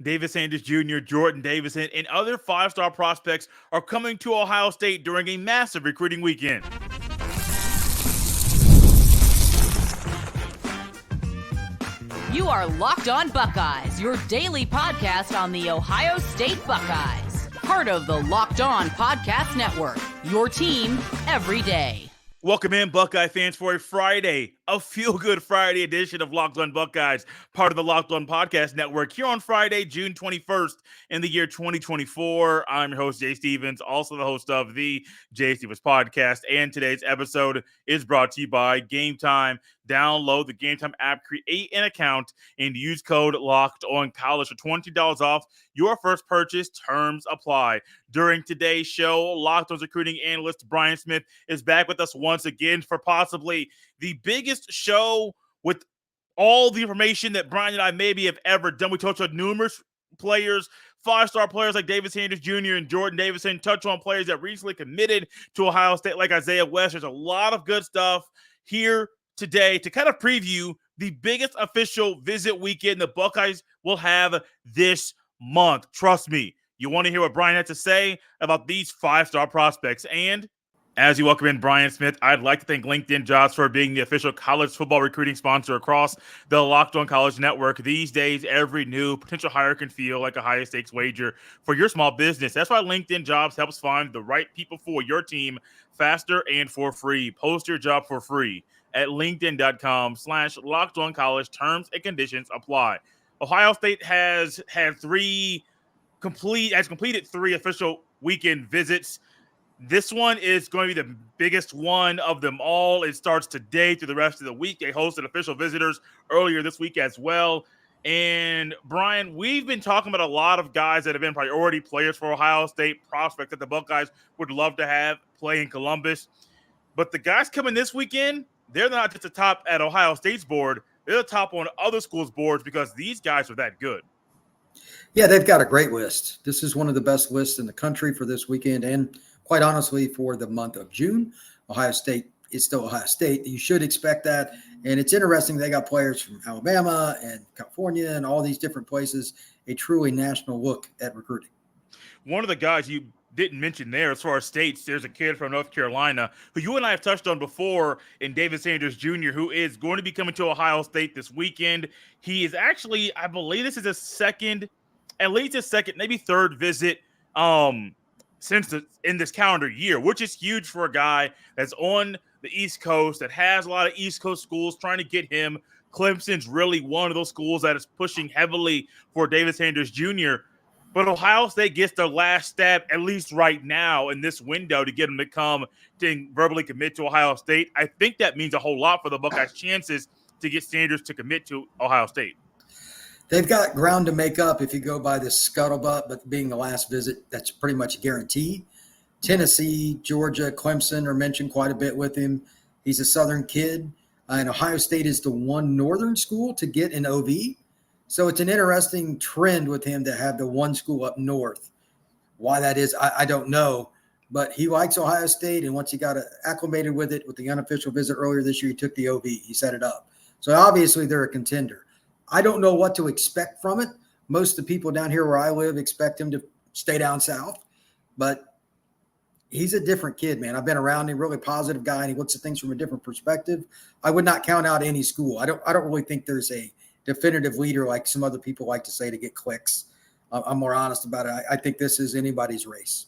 Davis Sanders Jr., Jordon Davison, and other five-star prospects are coming to Ohio State during a massive recruiting weekend. You are Locked On Buckeyes, your daily podcast on the Ohio State Buckeyes. Part of the Locked On Podcast Network, your team every day. Welcome in, Buckeye fans, for a Friday, a feel-good Friday edition of Locked On Buckeyes, part of the Locked On Podcast Network, here on Friday, June 21st in the year 2024. I'm your host, Jay Stevens, also the host of the Jay Stevens Podcast, and today's episode is brought to you by Gametime. Download the Gametime app, create an account, and use code LOCKEDONCollege for $20 off your first purchase. Terms apply. During today's show, Locked On's recruiting analyst Brian Smith is back with us once again for possibly the biggest show with all the information that Brian and I maybe have ever done. We talked about numerous players, five-star players like Davis Sanders Jr. and Jordon Davison, touch on players that recently committed to Ohio State like Isaiah West. There's a lot of good stuff here today to kind of preview the biggest official visit weekend the Buckeyes will have this month. Trust me, you want to hear what Brian had to say about these five-star prospects. And as you welcome in Brian Smith, I'd like to thank LinkedIn Jobs for being the official college football recruiting sponsor across the Locked On College Network. These days, every new potential hire can feel like a high-stakes wager for your small business. That's why LinkedIn Jobs helps find the right people for your team faster and for free. Post your job for free at linkedin.com/LockedOnCollege. Terms and conditions apply. Ohio State has completed three official weekend visits. This one is going to be the biggest one of them all. It starts today through the rest of the week. They hosted official visitors earlier this week as well. And Brian, we've been talking about a lot of guys that have been priority players for Ohio State, prospects that the Buckeyes would love to have play in Columbus. But the guys coming this weekend, they're not just the top at Ohio State's board. They're the top on other schools' boards because these guys are that good. Yeah, they've got a great list. This is one of the best lists in the country for this weekend and, quite honestly, for the month of June. Ohio State is still Ohio State. You should expect that. And it's interesting. They got players from Alabama and California and all these different places, a truly national look at recruiting. One of the guys you didn't mention there as far as states, there's a kid from North Carolina who you and I have touched on before in Davis Sanders Jr., who is going to be coming to Ohio State this weekend. He is actually, I believe this is his second, maybe third visit in this calendar year, which is huge for a guy that's on the East Coast, that has a lot of East Coast schools trying to get him. Clemson's really one of those schools that is pushing heavily for Davis Sanders Jr., but Ohio State gets their last stab, at least right now, in this window to get them to come to verbally commit to Ohio State. I think that means a whole lot for the Buckeyes' chances to get Sanders to commit to Ohio State. They've got ground to make up if you go by this scuttlebutt, but being the last visit, that's pretty much a guarantee. Tennessee, Georgia, Clemson are mentioned quite a bit with him. He's a Southern kid, and Ohio State is the one Northern school to get an OV. So it's an interesting trend with him to have the one school up north. Why that is, I don't know. But he likes Ohio State, and once he got acclimated with it with the unofficial visit earlier this year, he took the OV. He set it up. So obviously they're a contender. I don't know what to expect from it. Most of the people down here where I live expect him to stay down south. But he's a different kid, man. I've been around him, really positive guy, and he looks at things from a different perspective. I would not count out any school. I don't really think there's a definitive leader like some other people like to say to get clicks. I'm more honest about it. I think this is anybody's race.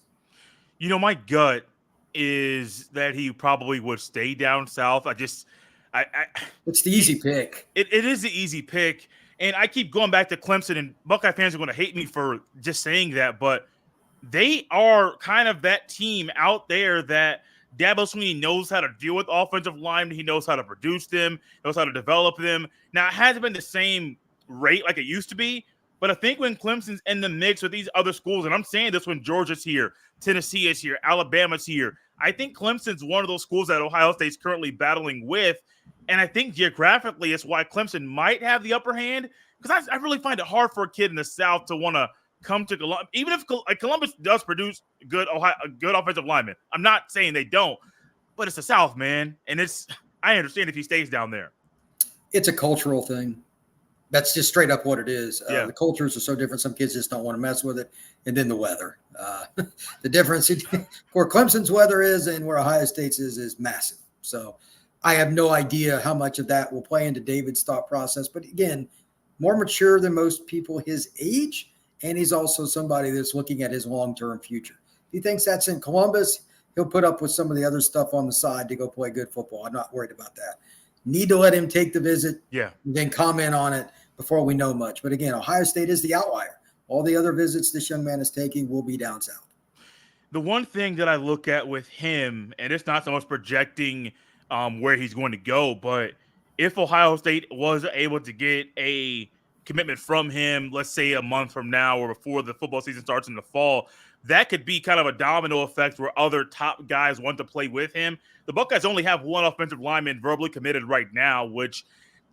You know, my gut is that he probably would stay down south. It's the easy pick. It is the easy pick. And I keep going back to Clemson, and Buckeye fans are going to hate me for just saying that, but they are kind of that team out there that Dabo Swinney knows how to deal with offensive linemen. He knows how to produce them, knows how to develop them. Now, it hasn't been the same rate like it used to be, but I think when Clemson's in the mix with these other schools, and I'm saying this when Georgia's here, Tennessee is here, Alabama's here, I think Clemson's one of those schools that Ohio State's currently battling with, and I think geographically it's why Clemson might have the upper hand, because I really find it hard for a kid in the South to want to come to Columbus, even if Columbus does produce good offensive linemen. I'm not saying they don't, but it's the South, man, and I understand if he stays down there. It's a cultural thing. That's just straight up what it is. Yeah. The cultures are so different. Some kids just don't want to mess with it. And then the weather. The difference where Clemson's weather is and where Ohio State's is massive. So I have no idea how much of that will play into David's thought process. But again, more mature than most people his age. And he's also somebody that's looking at his long-term future. If he thinks that's in Columbus, he'll put up with some of the other stuff on the side to go play good football. I'm not worried about that. Need to let him take the visit, Yeah. and then comment on it before we know much. But again, Ohio State is the outlier. All the other visits this young man is taking will be down south. The one thing that I look at with him, and it's not so much projecting where he's going to go, but if Ohio State was able to get a commitment from him, let's say a month from now or before the football season starts in the fall, that could be kind of a domino effect where other top guys want to play with him. The Buckeyes only have one offensive lineman verbally committed right now, which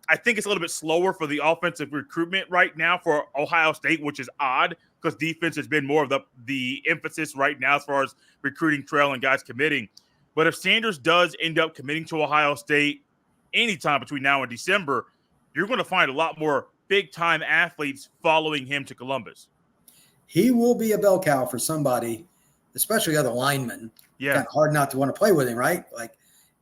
I think it's a little bit slower for the offensive recruitment right now for Ohio State, which is odd because defense has been more of the emphasis right now as far as recruiting trail and guys committing. But if Sanders does end up committing to Ohio State anytime between now and December, you're going to find a lot more big-time athletes following him to Columbus. He will be a bell cow for somebody, especially other linemen. Yeah. Kind of hard not to want to play with him, right? Like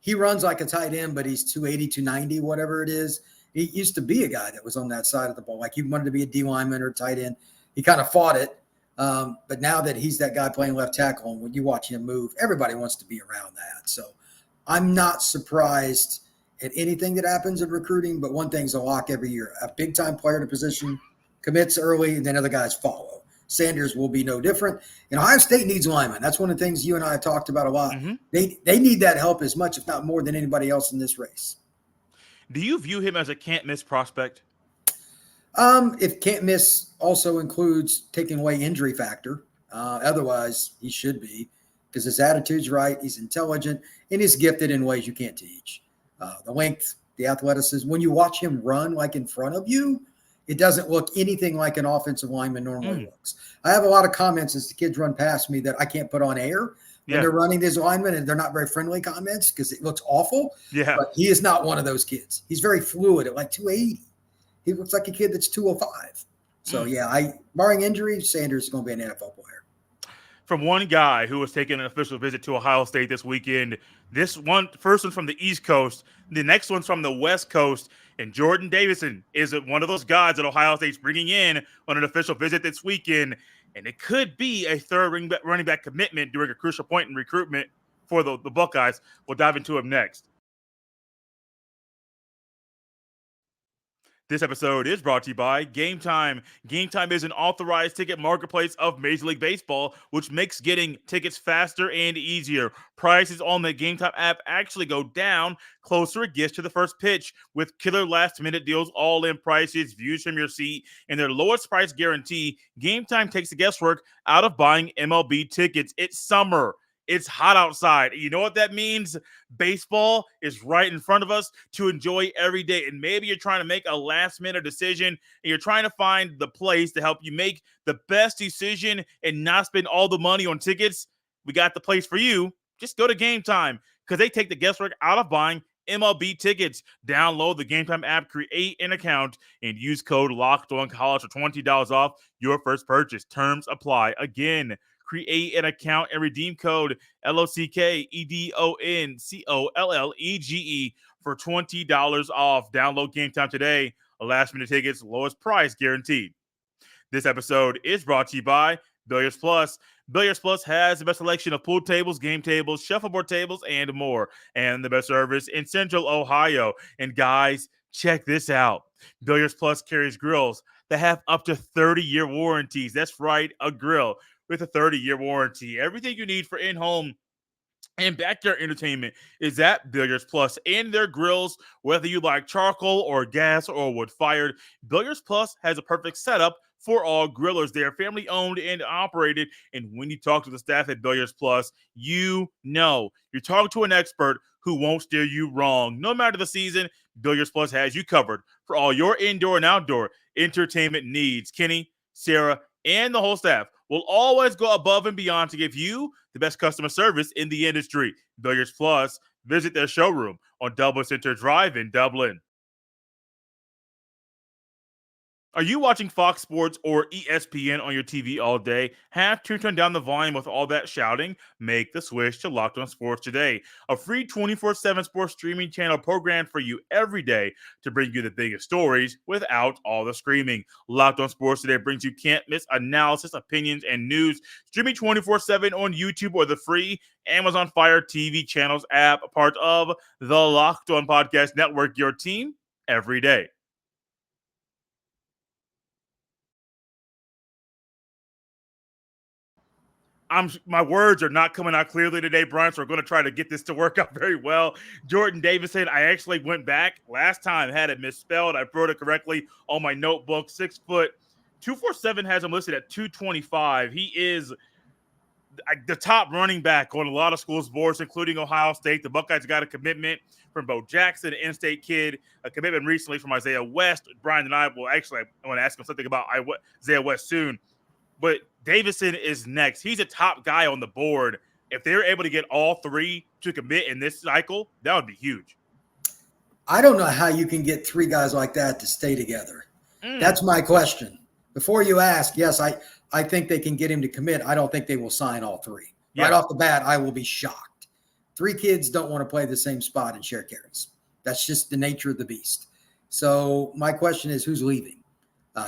he runs like a tight end, but he's 280, 290, whatever it is. He used to be a guy that was on that side of the ball. Like he wanted to be a D lineman or tight end. He kind of fought it. But now that he's that guy playing left tackle, and when you watch him move, everybody wants to be around that. So I'm not surprised at anything that happens in recruiting, but one thing's a lock every year. A big-time player in a position commits early, and then other guys follow. Sanders will be no different. And Ohio State needs linemen. That's one of the things you and I have talked about a lot. Mm-hmm. They need that help as much, if not more, than anybody else in this race. Do you view him as a can't-miss prospect? If can't miss also includes taking away injury factor. Otherwise, he should be because his attitude's right. He's intelligent and he's gifted in ways you can't teach. The length, the athleticism. When you watch him run like in front of you, it doesn't look anything like an offensive lineman normally looks. I have a lot of comments as the kids run past me that I can't put on air when they're running these linemen, and they're not very friendly comments because it looks awful. Yeah. But he is not one of those kids. He's very fluid at like 280. He looks like a kid that's 205. So, barring injury, Sanders is going to be an NFL player. From one guy who was taking an official visit to Ohio State this weekend, this one first one from the East Coast, the next one's from the West Coast, and Jordon Davison is one of those guys that Ohio State's bringing in on an official visit this weekend, and it could be a third running back commitment during a crucial point in recruitment for the Buckeyes. We'll dive into him next. This episode is brought to you by Gametime. Gametime is an authorized ticket marketplace of Major League Baseball, which makes getting tickets faster and easier. Prices on the Gametime app actually go down closer it gets to the first pitch, with killer last-minute deals, all-in prices, views from your seat, and their lowest price guarantee. Gametime takes the guesswork out of buying MLB tickets. It's summer. It's hot outside. You know what that means? Baseball is right in front of us to enjoy every day. And maybe you're trying to make a last-minute decision and you're trying to find the place to help you make the best decision and not spend all the money on tickets. We got the place for you. Just go to Gametime because they take the guesswork out of buying MLB tickets. Download the Gametime app, create an account, and use code LOCKEDONCollege for $20 off your first purchase. Terms apply. Again, create an account and redeem code LOCKEDONCOLLEGE for $20 off. Download Gametime today. Last-minute tickets, lowest price guaranteed. This episode is brought to you by Billiards Plus. Billiards Plus has the best selection of pool tables, game tables, shuffleboard tables, and more, and the best service in Central Ohio. And guys, check this out. Billiards Plus carries grills that have up to 30-year warranties. That's right, a grill with a 30-year warranty. Everything you need for in-home and backyard entertainment is at Billiards Plus. And their grills, whether you like charcoal or gas or wood-fired, Billiards Plus has a perfect setup for all grillers. They are family-owned and operated. And when you talk to the staff at Billiards Plus, you know you're talking to an expert who won't steer you wrong. No matter the season, Billiards Plus has you covered for all your indoor and outdoor entertainment needs. Kenny, Sarah, and the whole staff will always go above and beyond to give you the best customer service in the industry. Billiards Plus, visit their showroom on Dublin Center Drive in Dublin. Are you watching Fox Sports or ESPN on your TV all day? Have to turn down the volume with all that shouting? Make the switch to Locked On Sports today, a free 24/7 sports streaming channel programmed for you every day to bring you the biggest stories without all the screaming. Locked On Sports today brings you can't miss analysis, opinions, and news, streaming 24/7 on YouTube or the free Amazon Fire TV channels app, part of the Locked On Podcast Network, your team every day. My words are not coming out clearly today, Brian, so we're going to try to get this to work out very well. Jordon Davison, I actually went back last time, had it misspelled. I wrote it correctly on my notebook. 6 foot, 247 has him listed at 225. He is the top running back on a lot of schools' boards, including Ohio State. The Buckeyes got a commitment from Bo Jackson, an in-state kid, a commitment recently from Isaiah West. Brian and I will actually, I want to ask him something about Isaiah West soon. But Davison is next. He's a top guy on the board. If they're able to get all three to commit in this cycle, that would be huge. I don't know how you can get three guys like that to stay together. That's my question. Before you ask, yes, I think they can get him to commit. I don't think they will sign all three. Yeah. Right off the bat, I will be shocked. 3 kids don't want to play the same spot and share carries. That's just the nature of the beast. So my question is, who's leaving?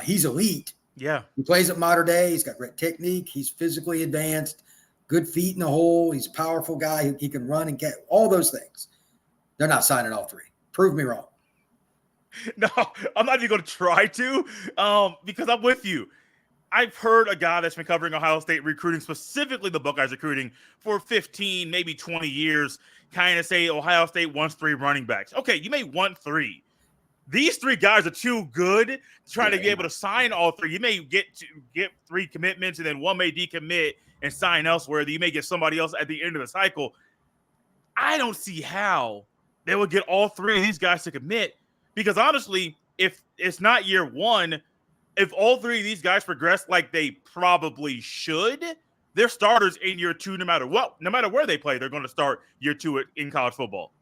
He's elite. Yeah. He plays at Mater Dei. He's got great technique. He's physically advanced, good feet in the hole. He's a powerful guy. He can run and catch, all those things. They're not signing all 3. Prove me wrong. No, I'm not even going to try to because I'm with you. I've heard a guy that's been covering Ohio State recruiting, specifically the Buckeyes recruiting, for 15, maybe 20 years, kind of say Ohio State wants 3 running backs. Okay, you may want 3. These 3 guys are too good to try to be able to sign all 3. You may get 3 commitments, and then one may decommit and sign elsewhere. You may get somebody else at the end of the cycle. I don't see how they would get all 3 of these guys to commit, because honestly, if it's not year 1, if all 3 of these guys progress like they probably should, they're starters in year 2 no matter what. No matter where they play, they're going to start year 2 in college football.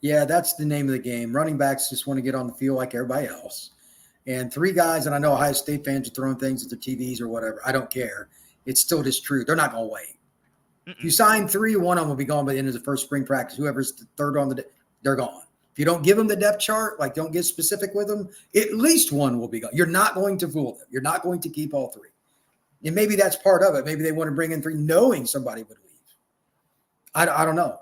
Yeah, that's the name of the game. Running backs just want to get on the field like everybody else. And 3 guys, and I know Ohio State fans are throwing things at their TVs or whatever. I don't care. It's still just true. They're not going to wait. If you sign 3, one of them will be gone by the end of the first spring practice. Whoever's the third on the they're gone. If you don't give them the depth chart, like don't get specific with them, at least one will be gone. You're not going to fool them. You're not going to keep all 3. And maybe that's part of it. Maybe they want to bring in 3 knowing somebody would leave. I don't know.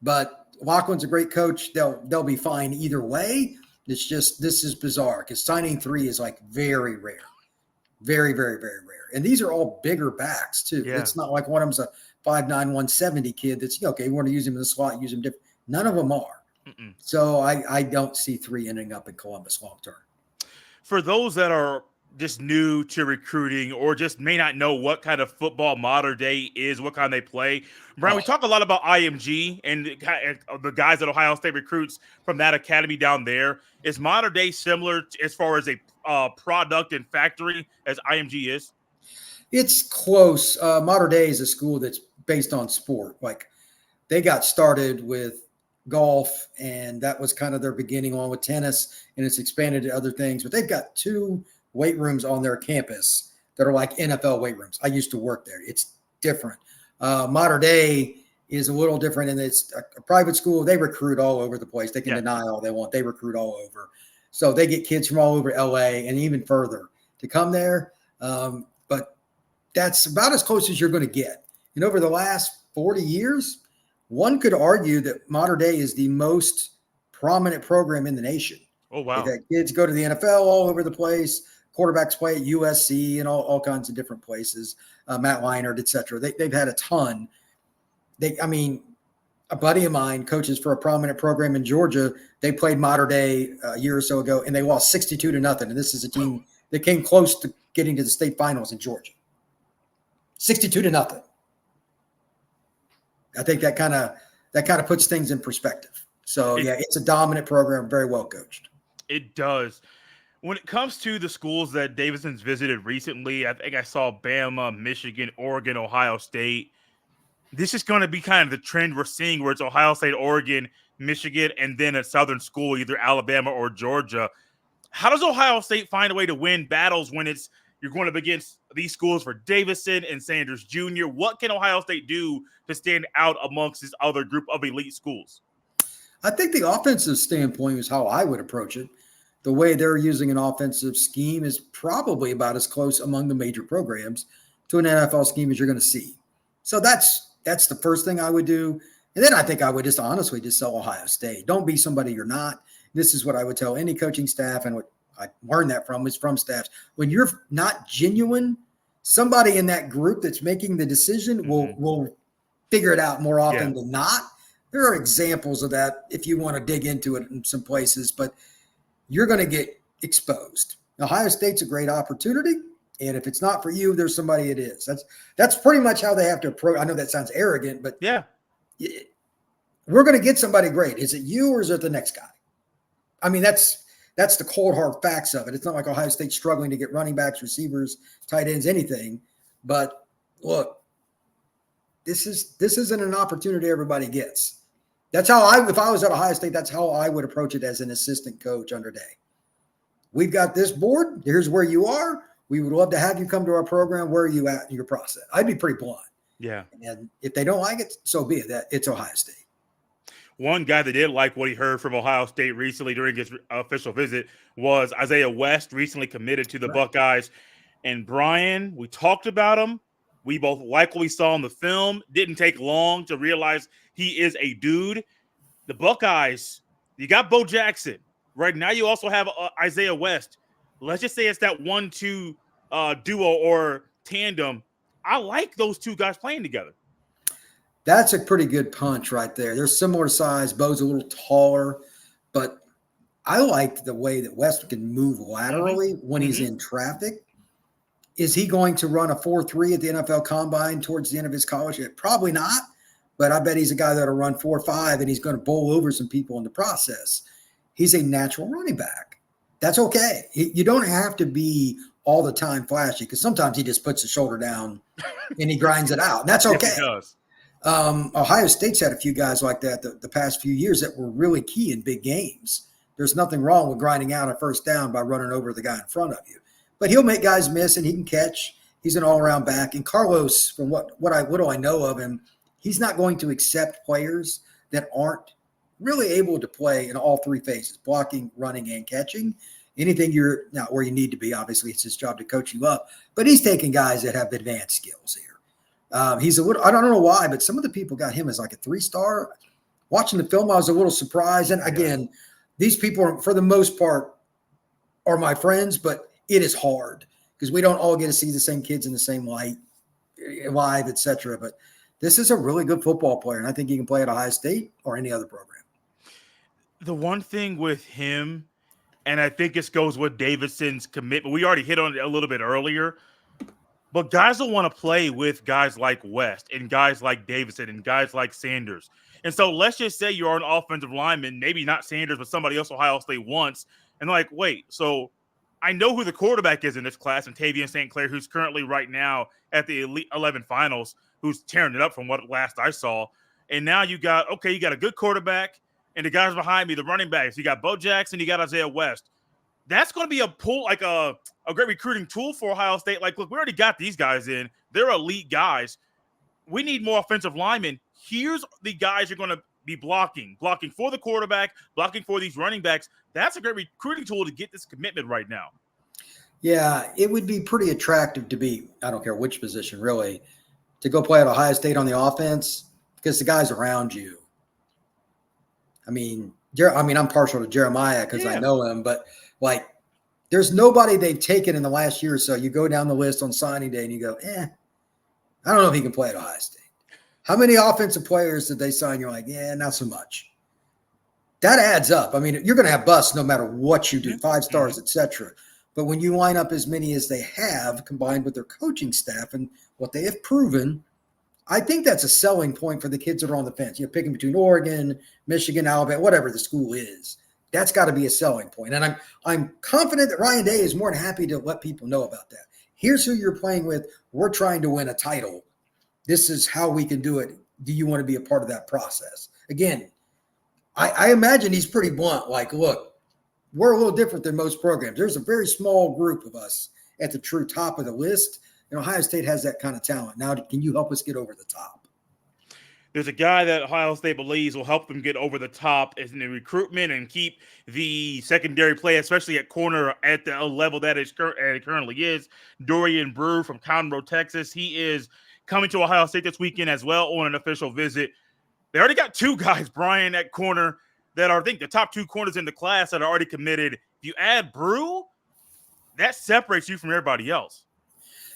But Lachlan's a great coach. They'll be fine either way. It's just this is bizarre because signing 3 is like very rare. Very, very, very rare. And these are all bigger backs too. Yeah. It's not like one of them's a 5'9", 170 kid that's, okay, we want to use him in the slot, use him different. None of them are. So I don't see 3 ending up in Columbus long term. For those that are just new to recruiting or just may not know what kind of football Mater Dei is, what kind they play, Brian, we talk a lot about IMG and the guys that Ohio State recruits from that academy down there. Is Mater Dei similar as far as a product and factory as IMG is? It's close. Mater Dei is a school that's based on sport. Like they got started with golf, and that was kind of their beginning on with tennis, and it's expanded to other things. But they've got 2 weight rooms on their campus that are like NFL weight rooms. I used to work there. It's different. Mater Dei is a little different, and it's a private school. They recruit all over the place. They can deny all they want. They recruit all over. So they get kids from all over LA and even further to come there. But that's about as close as you're going to get. And over the last 40 years, one could argue that Mater Dei is the most prominent program in the nation. Oh, wow. They've had kids go to the NFL all over the place. Quarterbacks play at USC and all kinds of different places. Matt Leinart, et cetera. They've had a ton. A buddy of mine coaches for a prominent program in Georgia. They played Mater Dei a year or so ago, and they lost 62-0. And this is a team that came close to getting to the state finals in Georgia. 62-0. I think that kind of puts things in perspective. So, it's a dominant program, very well coached. It does. When it comes to the schools that Davison's visited recently, I think I saw Bama, Michigan, Oregon, Ohio State. This is going to be kind of the trend we're seeing where it's Ohio State, Oregon, Michigan, and then a southern school, either Alabama or Georgia. How does Ohio State find a way to win battles when you're going up against these schools for Davison and Sanders Jr.? What can Ohio State do to stand out amongst this other group of elite schools? I think the offensive standpoint is how I would approach it. The way they're using an offensive scheme is probably about as close among the major programs to an NFL scheme as you're going to see. So that's the first thing I would do. And then I think I would just honestly just sell Ohio State. Don't be somebody you're not. This is what I would tell any coaching staff, and what I learned that from is from staffs. When you're not genuine, somebody in that group that's making the decision will figure it out more often than not. There are examples of that if you want to dig into it in some places, but you're going to get exposed. Ohio State's a great opportunity, and if it's not for you, there's somebody it is. That's pretty much how they have to approach. I know that sounds arrogant, but we're going to get somebody great. Is it you or is it the next guy? I mean, that's the cold hard facts of it. It's not like Ohio State's struggling to get running backs, receivers, tight ends, anything. But look, this isn't an opportunity everybody gets. That's how if I was at Ohio State, that's how I would approach it as an assistant coach under Day. We've got this board. Here's where you are. We would love to have you come to our program. Where are you at in your process? I'd be pretty blunt. Yeah. And if they don't like it, so be it. It's Ohio State. One guy that did like what he heard from Ohio State recently during his official visit was Isaiah West, recently committed to the Buckeyes. And Brian, we talked about him. We both like what we saw in the film. Didn't take long to realize he is a dude. The Buckeyes, you got Bo Jackson. Right now you also have Isaiah West. Let's just say it's that 1-2 duo or tandem. I like those two guys playing together. That's a pretty good punch right there. They're similar size. Bo's a little taller, but I like the way that West can move laterally when he's in traffic. Is he going to run a 4.3 at the NFL Combine towards the end of his college? Probably not, but I bet he's a guy that'll run 4.5, and he's going to bowl over some people in the process. He's a natural running back. That's okay. You don't have to be all the time flashy, because sometimes he just puts the shoulder down and he grinds it out. And that's okay. Yes, he does. Ohio State's had a few guys like that the past few years that were really key in big games. There's nothing wrong with grinding out a first down by running over the guy in front of you. But he'll make guys miss, and he can catch. He's an all-around back. And Carlos, from what do I know of him, he's not going to accept players that aren't really able to play in all three phases: blocking, running, and catching. Anything you're not where you need to be, obviously, it's his job to coach you up. But he's taking guys that have advanced skills here. He's a little – I don't know why, but some of the people got him as like a 3-star. Watching the film, I was a little surprised. And, again, these people, for the most part, are my friends, but – it is hard because we don't all get to see the same kids in the same light, live, etc. But this is a really good football player, and I think he can play at Ohio State or any other program. The one thing with him, and I think this goes with Davidson's commitment, we already hit on it a little bit earlier, but guys will want to play with guys like West and guys like Davison and guys like Sanders. And so let's just say you're an offensive lineman, maybe not Sanders, but somebody else Ohio State wants, and they're like, wait, so I know who the quarterback is in this class, and Tavian St. Clair, who's currently right now at the Elite 11 finals, who's tearing it up from what last I saw. And now you got a good quarterback, and the guys behind me, the running backs. You got Bo Jackson, you got Isaiah West. That's going to be a pull, like a great recruiting tool for Ohio State. Like, look, we already got these guys in. They're elite guys. We need more offensive linemen. Here's the guys you're going to be blocking for the quarterback, blocking for these running backs. That's a great recruiting tool to get this commitment right now. Yeah, it would be pretty attractive to be, I don't care which position really, to go play at Ohio State on the offense because the guys around you. I mean, I'm partial to Jeremiah because I know him, but like there's nobody they've taken in the last year or so. You go down the list on signing day and you go, I don't know if he can play at Ohio State. How many offensive players did they sign? You're like, not so much. That adds up. I mean, you're going to have busts no matter what you do, 5 stars, etc. But when you line up as many as they have, combined with their coaching staff and what they have proven, I think that's a selling point for the kids that are on the fence. You're picking between Oregon, Michigan, Alabama, whatever the school is. That's got to be a selling point. And I'm confident that Ryan Day is more than happy to let people know about that. Here's who you're playing with. We're trying to win a title. This is how we can do it. Do you want to be a part of that process? Again, I imagine he's pretty blunt. Like, look, we're a little different than most programs. There's a very small group of us at the true top of the list, and Ohio State has that kind of talent. Now, can you help us get over the top? There's a guy that Ohio State believes will help them get over the top in the recruitment and keep the secondary play, especially at corner, at the level that it currently is. Dorian Brew from Conroe, Texas. He is coming to Ohio State this weekend as well on an official visit. They already got two guys, Brian, at corner that are, I think, the top two corners in the class that are already committed. If you add Brew, that separates you from everybody else.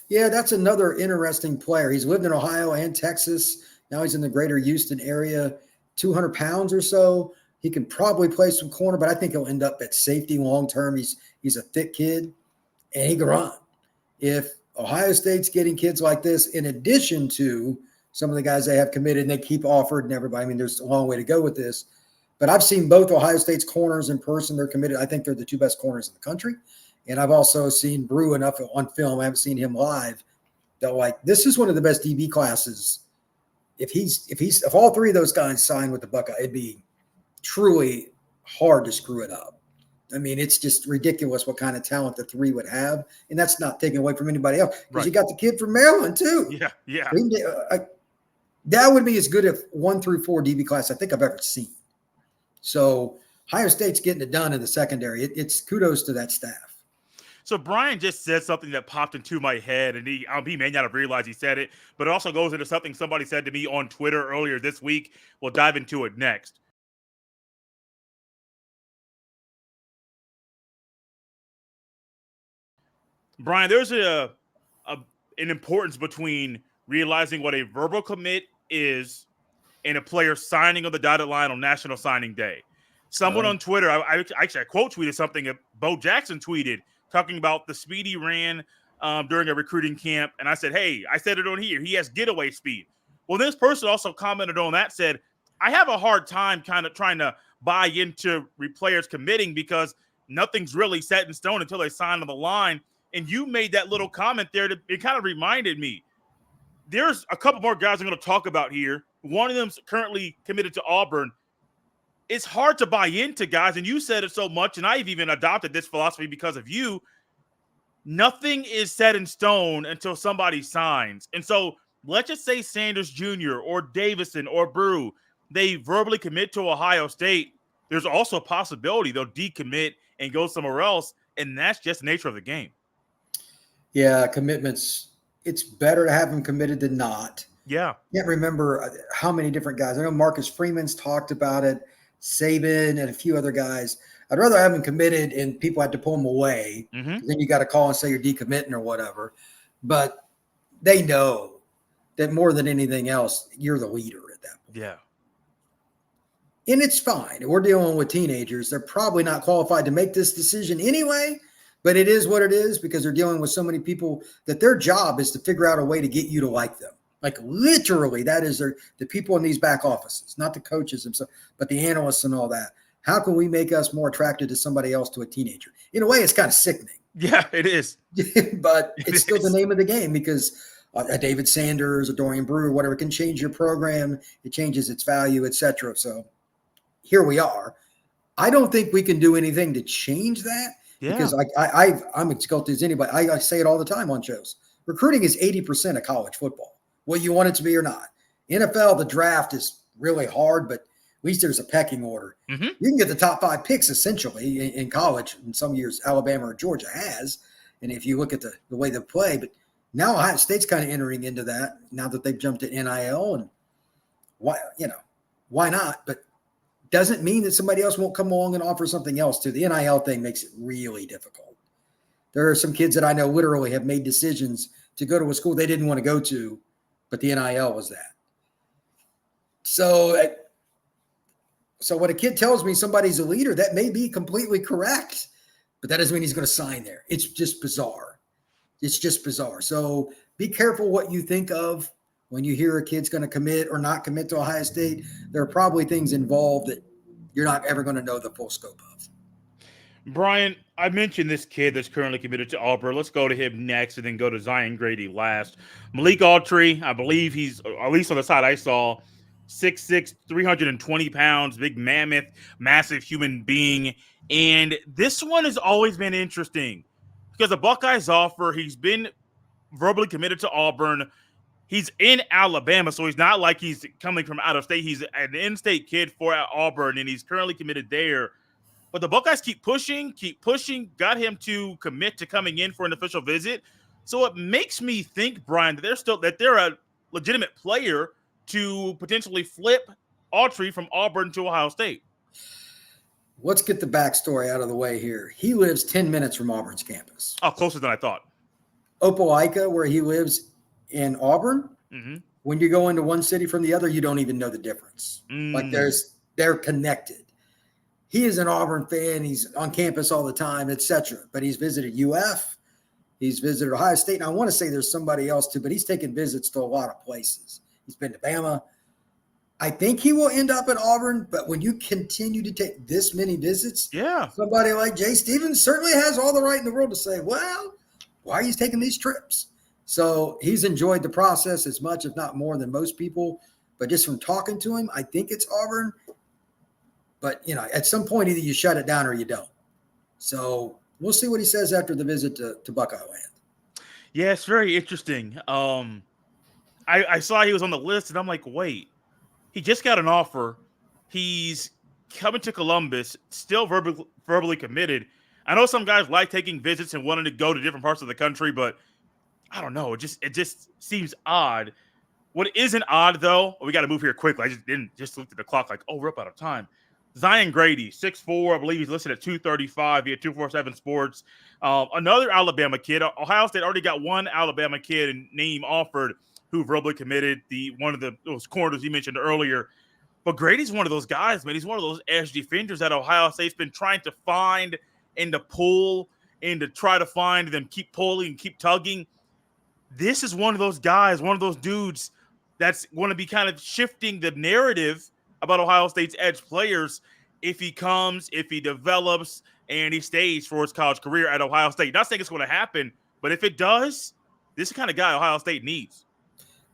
Yeah, that's another interesting player. He's lived in Ohio and Texas. Now he's in the greater Houston area, 200 pounds or so. He can probably play some corner, but I think he'll end up at safety long term. He's a thick kid, and he can run. If Ohio State's getting kids like this, in addition to some of the guys they have committed and they keep offered and everybody, I mean, there's a long way to go with this. But I've seen both Ohio State's corners in person. They're committed. I think they're the two best corners in the country. And I've also seen Brew enough on film. I haven't seen him live. That like, this is one of the best DB classes. If all three of those guys sign with the Buckeye, it'd be truly hard to screw it up. I mean, it's just ridiculous what kind of talent the three would have. And that's not taken away from anybody else. Because Right. You got the kid from Maryland, too. Yeah. That would be as good a 1 through 4 DB class I think I've ever seen. So Ohio State's getting it done in the secondary. It's kudos to that staff. So Brian just said something that popped into my head, and he may not have realized he said it, but it also goes into something somebody said to me on Twitter earlier this week. We'll dive into it next. Brian, there's an importance between realizing what a verbal commit is and a player signing on the dotted line on National Signing Day. Someone on Twitter, I quote tweeted something that Bo Jackson tweeted, talking about the speed he ran during a recruiting camp. And I said, hey, I said it on here. He has getaway speed. Well, this person also commented on that, said, I have a hard time kind of trying to buy into players committing because nothing's really set in stone until they sign on the line. And you made that little comment there. It kind of reminded me. There's a couple more guys I'm going to talk about here. One of them's currently committed to Auburn. It's hard to buy into guys, and you said it so much, and I've even adopted this philosophy because of you. Nothing is set in stone until somebody signs. And so let's just say Sanders Jr. or Davison or Brew, they verbally commit to Ohio State. There's also a possibility they'll decommit and go somewhere else, and that's just the nature of the game. Yeah, commitments. It's better to have them committed than not. Yeah. I can't remember how many different guys. I know Marcus Freeman's talked about it, Saban and a few other guys. I'd rather have them committed and people had to pull them away. Mm-hmm. Then you got to call and say you're decommitting or whatever. But they know that more than anything else, you're the leader at that point. Yeah. And it's fine. We're dealing with teenagers. They're probably not qualified to make this decision anyway, but it is what it is because they're dealing with so many people that their job is to figure out a way to get you to like them. Like literally, that is the people in these back offices, not the coaches themselves, but the analysts and all that. How can we make us more attractive to somebody else, to a teenager? In a way, it's kind of sickening. Yeah, it is. But it's still the name of the game because a David Sanders, a Dorian Brew, whatever, can change your program. It changes its value, et cetera. So here we are. I don't think we can do anything to change that because I'm as guilty as anybody. I say it all the time on shows. Recruiting is 80% of college football. Well, you want it to be or not. NFL, the draft is really hard, but at least there's a pecking order. Mm-hmm. You can get the top 5 picks essentially in college. In some years, Alabama or Georgia has. And if you look at the way they play, but now Ohio State's kind of entering into that now that they've jumped to NIL. And why not? But doesn't mean that somebody else won't come along and offer something else too. The NIL thing makes it really difficult. There are some kids that I know literally have made decisions to go to a school they didn't want to go to, but the NIL was that. So when a kid tells me somebody's a leader, that may be completely correct, but that doesn't mean he's going to sign there. It's just bizarre. It's just bizarre. So be careful what you think of when you hear a kid's going to commit or not commit to Ohio State. There are probably things involved that you're not ever going to know the full scope of. Brian, I mentioned this kid that's currently committed to Auburn. Let's go to him next and then go to Zion Grady last. Malik Autry, I believe he's, at least on the side I saw, 6'6", 320 pounds, big mammoth, massive human being. And this one has always been interesting because the Buckeyes offer, he's been verbally committed to Auburn. He's in Alabama, so he's not like he's coming from out of state. He's an in-state kid for Auburn, and he's currently committed there. But the Buckeyes keep pushing, got him to commit to coming in for an official visit. So it makes me think, Brian, that they're a legitimate player to potentially flip Autry from Auburn to Ohio State. Let's get the backstory out of the way here. He lives 10 minutes from Auburn's campus. Oh, closer than I thought. Opelika, where he lives in Auburn, when you go into one city from the other, you don't even know the difference. Like they're connected. He is an Auburn fan. He's on campus all the time, etc. But he's visited UF. He's visited Ohio State. And I want to say there's somebody else too, but he's taken visits to a lot of places. He's been to Bama. I think he will end up at Auburn, but when you continue to take this many visits, somebody like Jay Stevens certainly has all the right in the world to say, well, why are you taking these trips? So he's enjoyed the process as much, if not more, than most people. But just from talking to him, I think it's Auburn. But, at some point, either you shut it down or you don't. So we'll see what he says after the visit to Buckeye Land. Yeah, it's very interesting. I saw he was on the list, and I'm like, wait. He just got an offer. He's coming to Columbus, still verbally committed. I know some guys like taking visits and wanting to go to different parts of the country, but I don't know. It just seems odd. What isn't odd, though, we got to move here quickly. I just looked at the clock like, we're up out of time. Zion Grady, 6'4", I believe he's listed at 235 via 247 Sports. Another Alabama kid. Ohio State already got one Alabama kid and name offered who verbally committed, one of those corners you mentioned earlier. But Grady's one of those guys, man. He's one of those edge defenders that Ohio State's been trying to find and to pull and to try to find and then keep pulling and keep tugging. This is one of those guys, one of those dudes that's going to be kind of shifting the narrative about Ohio State's edge players if he comes, if he develops, and he stays for his college career at Ohio State. Not saying it's going to happen, but if it does, this is the kind of guy Ohio State needs.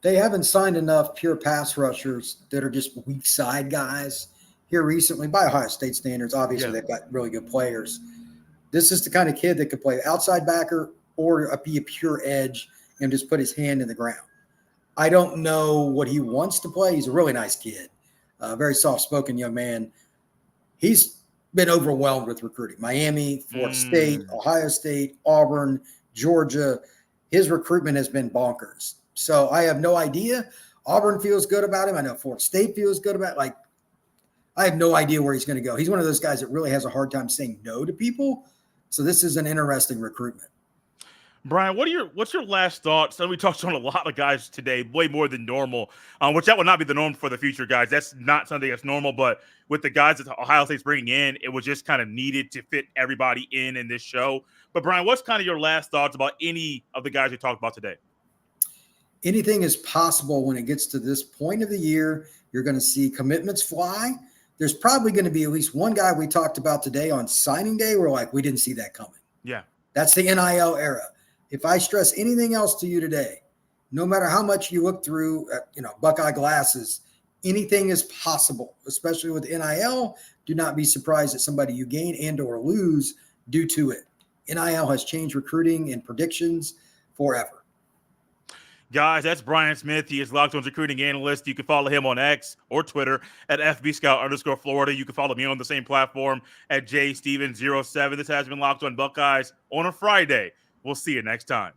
They haven't signed enough pure pass rushers that are just weak side guys here recently by Ohio State standards. Obviously, they've got really good players. This is the kind of kid that could play outside backer or be a pure edge and just put his hand in the ground. I don't know what he wants to play. He's a really nice kid, very soft-spoken young man. He's been overwhelmed with recruiting. Miami, Florida State, Ohio State, Auburn, Georgia. His recruitment has been bonkers. So I have no idea. Auburn feels good about him. I know Florida State feels good about it. I have no idea where he's going to go. He's one of those guys that really has a hard time saying no to people. So this is an interesting recruitment. Brian, what's your last thoughts? So we talked on a lot of guys today, way more than normal, which that would not be the norm for the future, guys. That's not something that's normal. But with the guys that Ohio State's bringing in, it was just kind of needed to fit everybody in this show. But Brian, what's kind of your last thoughts about any of the guys we talked about today? Anything is possible when it gets to this point of the year. You're going to see commitments fly. There's probably going to be at least one guy we talked about today on signing day. We're like, we didn't see that coming. Yeah. That's the NIL era. If I stress anything else to you today, no matter how much you look through, Buckeye glasses, anything is possible, especially with NIL. Do not be surprised at somebody you gain and or lose due to it. NIL has changed recruiting and predictions forever. Guys, that's Brian Smith. He is Locked On's recruiting analyst. You can follow him on X or Twitter at FBScout_Florida. You can follow me on the same platform at JStevens07. This has been Locked On Buckeyes on a Friday. We'll see you next time.